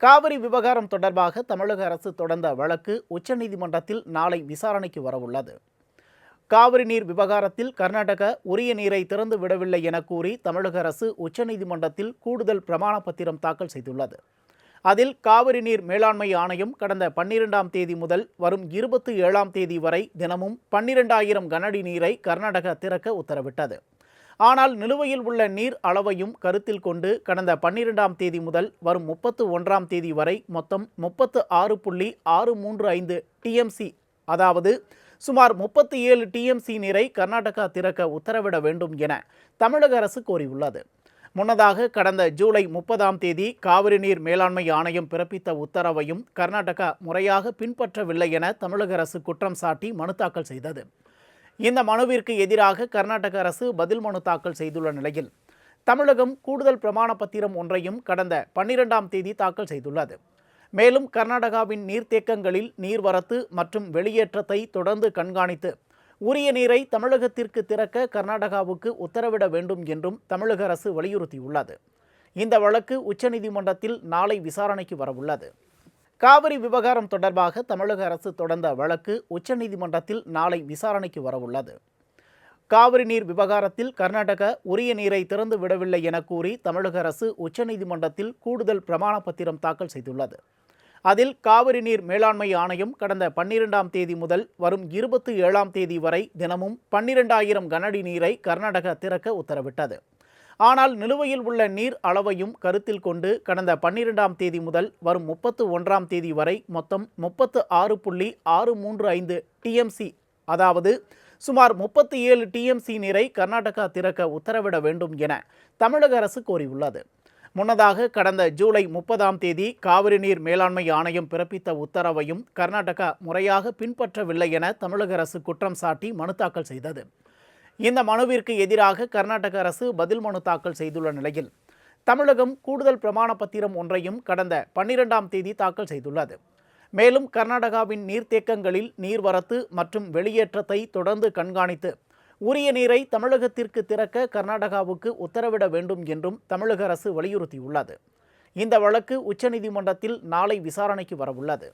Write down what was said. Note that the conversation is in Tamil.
காவிரி விவகாரம் தொடர்பாக தமிழக அரசு தொடர்ந்த வழக்கு உச்சநீதிமன்றத்தில் நாளை விசாரணைக்கு வரவுள்ளது. காவிரி நீர் விவகாரத்தில் கர்நாடக உரிய நீரை திறந்து விடவில்லை என கூறி தமிழக அரசு உச்சநீதிமன்றத்தில் கூடுதல் பிரமாண பத்திரம் தாக்கல் செய்துள்ளது. அதில் காவிரி நீர் மேலாண்மை ஆணையம் கடந்த 12ஆம் தேதி முதல் வரும் 27ஆம் தேதி வரை தினமும் 12,000 கனஅடி நீரை கர்நாடகா திறக்க உத்தரவிட்டது. ஆனால் நிலுவையில் உள்ள நீர் அளவையும் கருத்தில் கொண்டு கடந்த 12ஆம் தேதி முதல் வரும் 31ஆம் தேதி வரை மொத்தம் 36.635 டிஎம்சி, அதாவது சுமார் 37 டிஎம்சி நீரை கர்நாடகா திறக்க உத்தரவிட வேண்டும் என தமிழக அரசு கோரியுள்ளது. முன்னதாக கடந்த ஜூலை 30ஆம் தேதி காவிரி நீர் மேலாண்மை ஆணையம் பிறப்பித்த உத்தரவையும் கர்நாடகா முறையாக பின்பற்றவில்லை என தமிழக அரசு குற்றம் சாட்டி மனு தாக்கல் செய்தது. இந்த மனுவிற்கு எதிராக கர்நாடக அரசு பதில் மனு தாக்கல் செய்துள்ள நிலையில் தமிழகம் கூடுதல் பிரமாண பத்திரம் ஒன்றையும் கடந்த 12ஆம் தேதி தாக்கல் செய்துள்ளது. மேலும் கர்நாடகாவின் நீர்த்தேக்கங்களில் நீர்வரத்து மற்றும் வெளியேற்றத்தை தொடர்ந்து கண்காணித்து உரிய நீரை தமிழகத்திற்கு திறக்க கர்நாடகாவுக்கு உத்தரவிட வேண்டும் என்றும் தமிழக அரசு வலியுறுத்தியுள்ளது. இந்த வழக்கு உச்சநீதிமன்றத்தில் நாளை விசாரணைக்கு வரவுள்ளது. காவிரி விவகாரம் தொடர்பாக தமிழக அரசு தொடர்ந்த வழக்கு உச்சநீதிமன்றத்தில் நாளை விசாரணைக்கு வரவுள்ளது. காவிரி நீர் விவகாரத்தில் கர்நாடக உரிய நீரை திறந்து விடவில்லை என கூறி தமிழக அரசு உச்சநீதிமன்றத்தில் கூடுதல் பிரமாண பத்திரம் தாக்கல் செய்துள்ளது. அதில் காவிரி நீர் மேலாண்மை ஆணையம் கடந்த 12ஆம் தேதி முதல் வரும் 27ஆம் தேதி வரை தினமும் 12,000 கனஅடி நீரை கர்நாடகா திறக்க உத்தரவிட்டது. ஆனால் நிலுவையில் உள்ள நீர் அளவையும் கருத்தில் கொண்டு கடந்த 12ஆம் தேதி முதல் வரும் 31ஆம் தேதி வரை மொத்தம் 36.635 டிஎம்சி, அதாவது சுமார் 37 டிஎம்சி நீரை கர்நாடகா திறக்க உத்தரவிட வேண்டும் என தமிழக அரசு கோரியுள்ளது. முன்னதாக கடந்த ஜூலை 30ஆம் தேதி காவிரி நீர் மேலாண்மை ஆணையம் பிறப்பித்த உத்தரவையும் கர்நாடகா முறையாக பின்பற்றவில்லை என தமிழக அரசு குற்றம் சாட்டி மனு தாக்கல் செய்தது. இந்த மனுவிற்கு எதிராக கர்நாடக அரசு பதில் மனு தாக்கல் செய்துள்ள நிலையில் தமிழகம் கூடுதல் பிரமாண பத்திரம் ஒன்றையும் கடந்த 12ஆம் தேதி தாக்கல் செய்துள்ளது. மேலும் கர்நாடகாவின் நீர்த்தேக்கங்களில் நீர்வரத்து மற்றும் வெளியேற்றத்தை தொடர்ந்து கண்காணித்து உரிய நீரை தமிழகத்திற்கு திறக்க கர்நாடகாவுக்கு உத்தரவிட வேண்டும் என்றும் தமிழக அரசு வலியுறுத்தியுள்ளது. இந்த வழக்கு உச்சநீதிமன்றத்தில் நாளை விசாரணைக்கு வரவுள்ளது.